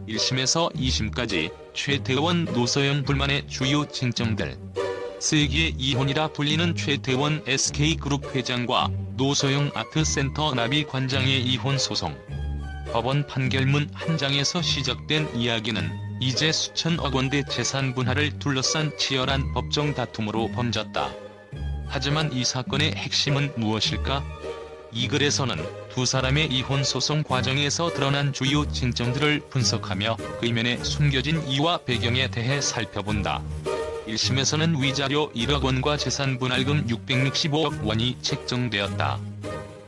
1심에서 2심까지 최태원 노소영 불만의 주요 쟁점들. 세기의 이혼이라 불리는 최태원 SK그룹 회장과 노소영 아트센터 나비 관장의 이혼 소송. 법원 판결문 한 장에서 시작된 이야기는 이제 수천억 원대 재산 분할을 둘러싼 치열한 법정 다툼으로 번졌다. 하지만 이 사건의 핵심은 무엇일까? 이 글에서는 두 사람의 이혼 소송 과정에서 드러난 주요 쟁점들을 분석하며 그 이면에 숨겨진 이유와 배경에 대해 살펴본다. 1심에서는 위자료 1억 원과 재산 분할금 665억 원이 책정되었다.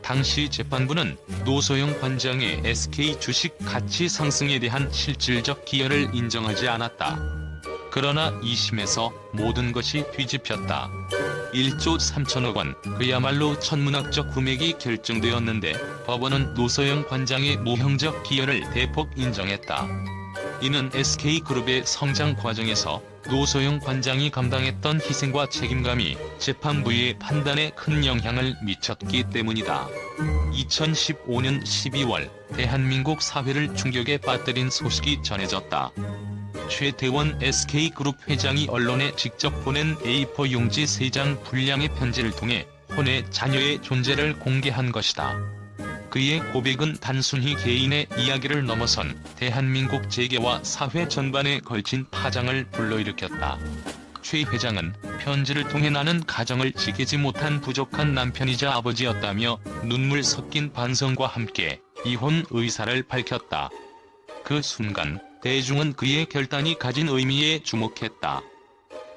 당시 재판부는 노소영 관장의 SK 주식 가치 상승에 대한 실질적 기여를 인정하지 않았다. 그러나 2심에서 모든 것이 뒤집혔다. 1조 3천억 원, 그야말로 천문학적 금액이 결정되었는데 법원은 노소영 관장의 모형적 기여를 대폭 인정했다. 이는 SK그룹의 성장 과정에서 노소영 관장이 감당했던 희생과 책임감이 재판부의 판단에 큰 영향을 미쳤기 때문이다. 2015년 12월 대한민국 사회를 충격에 빠뜨린 소식이 전해졌다. 최태원 SK그룹 회장이 언론에 직접 보낸 A4 용지 3장 분량의 편지를 통해 혼의 자녀의 존재를 공개한 것이다. 그의 고백은 단순히 개인의 이야기를 넘어선 대한민국 재계와 사회 전반에 걸친 파장을 불러일으켰다. 최 회장은 편지를 통해 나는 가정을 지키지 못한 부족한 남편이자 아버지였다며 눈물 섞인 반성과 함께 이혼 의사를 밝혔다. 그 순간 대중은 그의 결단이 가진 의미에 주목했다.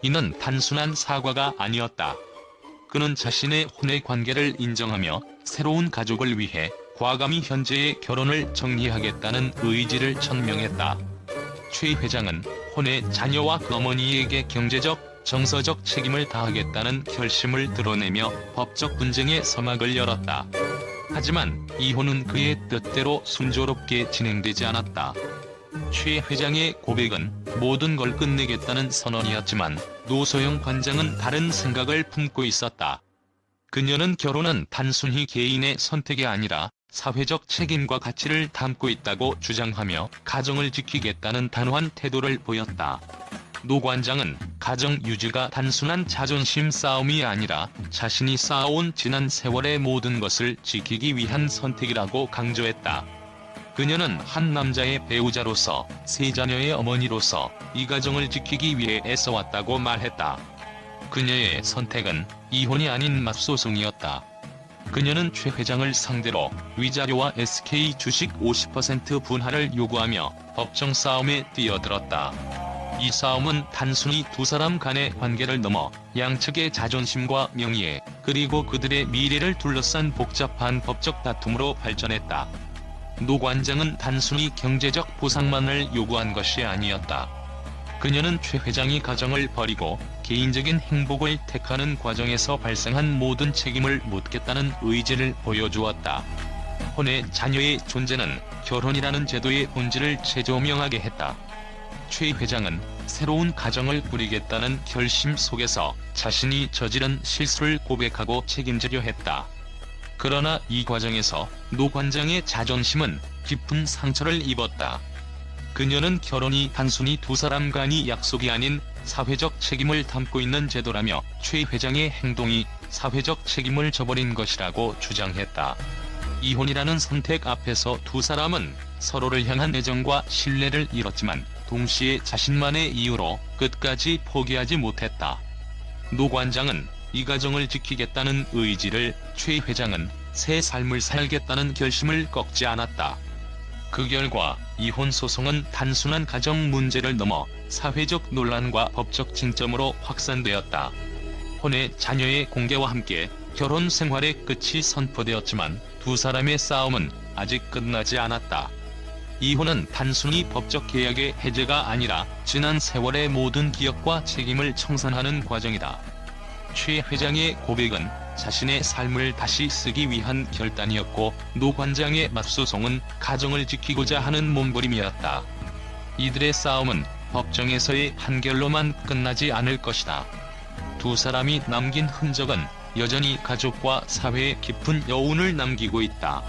이는 단순한 사과가 아니었다. 그는 자신의 혼의 관계를 인정하며 새로운 가족을 위해 과감히 현재의 결혼을 정리하겠다는 의지를 천명했다. 최 회장은 혼의 자녀와 그 어머니에게 경제적, 정서적 책임을 다하겠다는 결심을 드러내며 법적 분쟁의 서막을 열었다. 하지만 이혼은 그의 뜻대로 순조롭게 진행되지 않았다. 최 회장의 고백은 모든 걸 끝내겠다는 선언이었지만 노소영 관장은 다른 생각을 품고 있었다. 그녀는 결혼은 단순히 개인의 선택이 아니라 사회적 책임과 가치를 담고 있다고 주장하며 가정을 지키겠다는 단호한 태도를 보였다. 노 관장은 가정 유지가 단순한 자존심 싸움이 아니라 자신이 쌓아온 지난 세월의 모든 것을 지키기 위한 선택이라고 강조했다. 그녀는 한 남자의 배우자로서, 세 자녀의 어머니로서 이 가정을 지키기 위해 애써왔다고 말했다. 그녀의 선택은 이혼이 아닌 맞소송이었다. 그녀는 최 회장을 상대로 위자료와 SK 주식 50% 분할을 요구하며 법정 싸움에 뛰어들었다. 이 싸움은 단순히 두 사람 간의 관계를 넘어 양측의 자존심과 명예, 그리고 그들의 미래를 둘러싼 복잡한 법적 다툼으로 발전했다. 노 관장은 단순히 경제적 보상만을 요구한 것이 아니었다. 그녀는 최 회장이 가정을 버리고 개인적인 행복을 택하는 과정에서 발생한 모든 책임을 묻겠다는 의지를 보여주었다. 혼의 자녀의 존재는 결혼이라는 제도의 본질을 재조명하게 했다. 최 회장은 새로운 가정을 꾸리겠다는 결심 속에서 자신이 저지른 실수를 고백하고 책임지려 했다. 그러나 이 과정에서 노 관장의 자존심은 깊은 상처를 입었다. 그녀는 결혼이 단순히 두 사람 간의 약속이 아닌 사회적 책임을 담고 있는 제도라며 최 회장의 행동이 사회적 책임을 져버린 것이라고 주장했다. 이혼이라는 선택 앞에서 두 사람은 서로를 향한 애정과 신뢰를 잃었지만 동시에 자신만의 이유로 끝까지 포기하지 못했다. 노 관장은 이 가정을 지키겠다는 의지를, 최 회장은 새 삶을 살겠다는 결심을 꺾지 않았다. 그 결과 이혼 소송은 단순한 가정 문제를 넘어 사회적 논란과 법적 쟁점으로 확산되었다. 혼의 자녀의 공개와 함께 결혼 생활의 끝이 선포되었지만 두 사람의 싸움은 아직 끝나지 않았다. 이혼은 단순히 법적 계약의 해제가 아니라 지난 세월의 모든 기억과 책임을 청산하는 과정이다. 최 회장의 고백은 자신의 삶을 다시 쓰기 위한 결단이었고 노 관장의 맞소송은 가정을 지키고자 하는 몸부림이었다. 이들의 싸움은 법정에서의 판결로만 끝나지 않을 것이다. 두 사람이 남긴 흔적은 여전히 가족과 사회에 깊은 여운을 남기고 있다.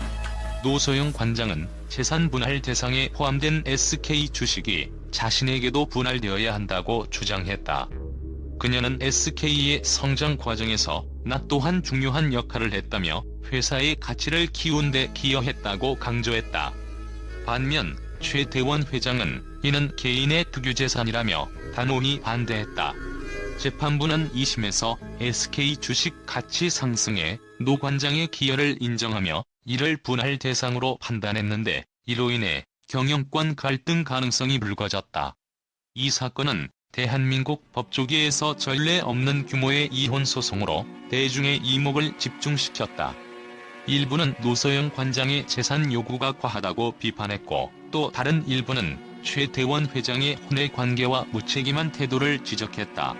노소영 관장은 재산 분할 대상에 포함된 SK 주식이 자신에게도 분할되어야 한다고 주장했다. 그녀는 SK의 성장 과정에서 나 또한 중요한 역할을 했다며 회사의 가치를 키운 데 기여했다고 강조했다. 반면 최태원 회장은 이는 개인의 특유재산이라며 단호히 반대했다. 재판부는 2심에서 SK 주식 가치 상승에 노 관장의 기여를 인정하며 이를 분할 대상으로 판단했는데 이로 인해 경영권 갈등 가능성이 불거졌다. 이 사건은 대한민국 법조계에서 전례 없는 규모의 이혼 소송으로 대중의 이목을 집중시켰다. 일부는 노소영 관장의 재산 요구가 과하다고 비판했고 또 다른 일부는 최태원 회장의 혼외 관계와 무책임한 태도를 지적했다.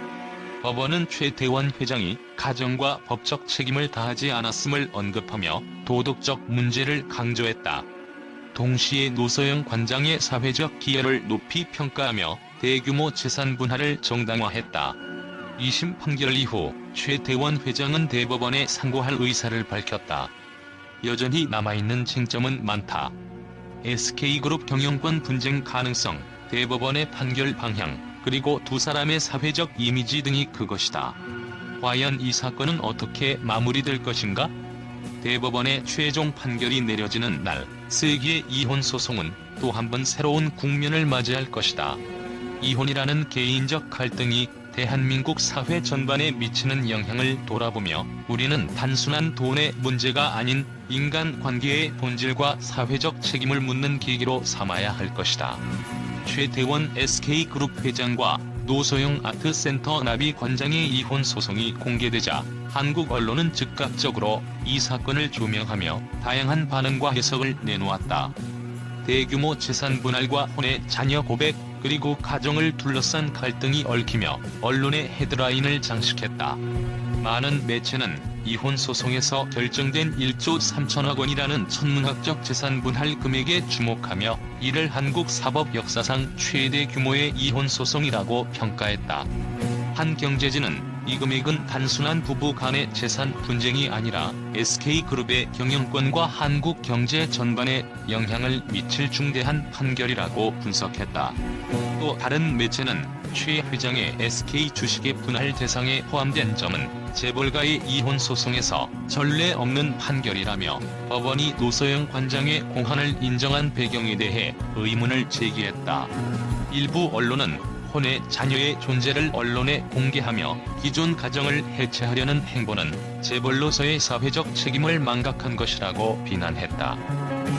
법원은 최태원 회장이 가정과 법적 책임을 다하지 않았음을 언급하며 도덕적 문제를 강조했다. 동시에 노소영 관장의 사회적 기여를 높이 평가하며 대규모 재산 분할을 정당화했다. 2심 판결 이후 최태원 회장은 대법원에 상고할 의사를 밝혔다. 여전히 남아있는 쟁점은 많다. SK그룹 경영권 분쟁 가능성, 대법원의 판결 방향, 그리고 두 사람의 사회적 이미지 등이 그것이다. 과연 이 사건은 어떻게 마무리될 것인가? 대법원의 최종 판결이 내려지는 날, 세기의 이혼 소송은 또 한 번 새로운 국면을 맞이할 것이다. 이혼이라는 개인적 갈등이 대한민국 사회 전반에 미치는 영향을 돌아보며 우리는 단순한 돈의 문제가 아닌 인간관계의 본질과 사회적 책임을 묻는 계기로 삼아야 할 것이다. 최태원 SK그룹 회장과 노소영 아트센터 나비 관장의 이혼 소송이 공개되자 한국 언론은 즉각적으로 이 사건을 조명하며 다양한 반응과 해석을 내놓았다. 대규모 재산 분할과 혼외 자녀 고백, 그리고 가정을 둘러싼 갈등이 얽히며 언론의 헤드라인을 장식했다. 많은 매체는 이혼 소송에서 결정된 1조 3천억 원이라는 천문학적 재산 분할 금액에 주목하며 이를 한국 사법 역사상 최대 규모의 이혼 소송이라고 평가했다. 한 경제지는 이 금액은 단순한 부부 간의 재산 분쟁이 아니라 SK그룹의 경영권과 한국 경제 전반에 영향을 미칠 중대한 판결이라고 분석했다. 또 다른 매체는 최 회장의 SK 주식의 분할 대상에 포함된 점은 재벌가의 이혼 소송에서 전례 없는 판결이라며 법원이 노소영 관장의 공헌을 인정한 배경에 대해 의문을 제기했다. 일부 언론은 혼외 자녀의 존재를 언론에 공개하며 기존 가정을 해체하려는 행보는 재벌로서의 사회적 책임을 망각한 것이라고 비난했다.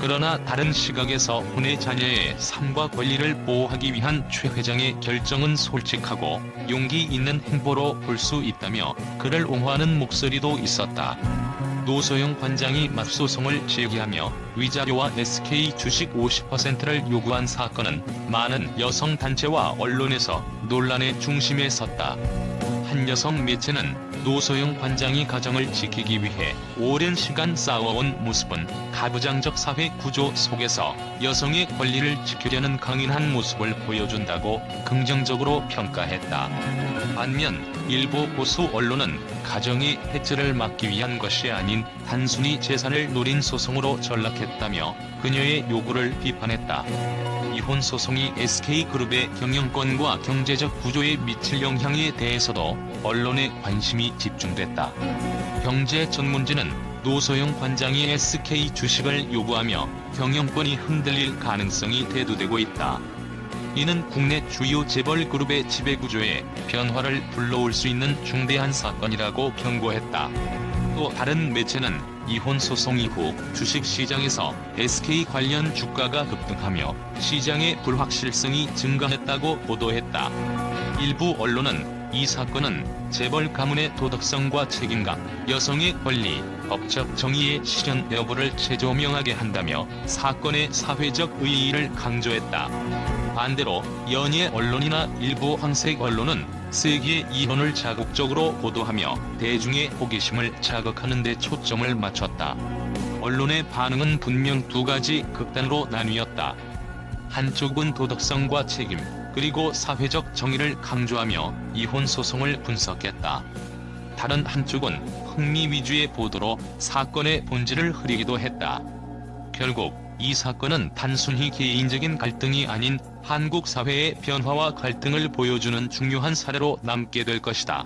그러나 다른 시각에서 혼외 자녀의 삶과 권리를 보호하기 위한 최 회장의 결정은 솔직하고 용기 있는 행보로 볼 수 있다며 그를 옹호하는 목소리도 있었다. 노소영 관장이 맞소송을 제기하며 위자료와 SK 주식 50%를 요구한 사건은 많은 여성 단체와 언론에서 논란의 중심에 섰다. 한 여성 매체는 노소영 관장이 가정을 지키기 위해 오랜 시간 싸워온 모습은 가부장적 사회 구조 속에서 여성의 권리를 지키려는 강인한 모습을 보여준다고 긍정적으로 평가했다. 반면 일부 보수 언론은 가정의 해체를 막기 위한 것이 아닌 단순히 재산을 노린 소송으로 전락했다며 그녀의 요구를 비판했다. 이혼 소송이 SK그룹의 경영권과 경제적 구조에 미칠 영향에 대해서도 언론의 관심이 집중됐다. 경제 전문지는 노소영 관장이 SK 주식을 요구하며 경영권이 흔들릴 가능성이 대두되고 있다. 이는 국내 주요 재벌 그룹의 지배구조에 변화를 불러올 수 있는 중대한 사건이라고 경고했다. 또 다른 매체는 이혼 소송 이후 주식시장에서 SK 관련 주가가 급등하며 시장의 불확실성이 증가했다고 보도했다. 일부 언론은 이 사건은 재벌 가문의 도덕성과 책임감, 여성의 권리, 법적 정의의 실현 여부를 재조명하게 한다며 사건의 사회적 의의를 강조했다. 반대로 연예 언론이나 일부 황색 언론은 세기의 이혼을 자극적으로 보도하며 대중의 호기심을 자극하는 데 초점을 맞췄다. 언론의 반응은 분명 두 가지 극단으로 나뉘었다. 한쪽은 도덕성과 책임, 그리고 사회적 정의를 강조하며 이혼 소송을 분석했다. 다른 한쪽은 흥미 위주의 보도로 사건의 본질을 흐리기도 했다. 결국 이 사건은 단순히 개인적인 갈등이 아닌 한국 사회의 변화와 갈등을 보여주는 중요한 사례로 남게 될 것이다.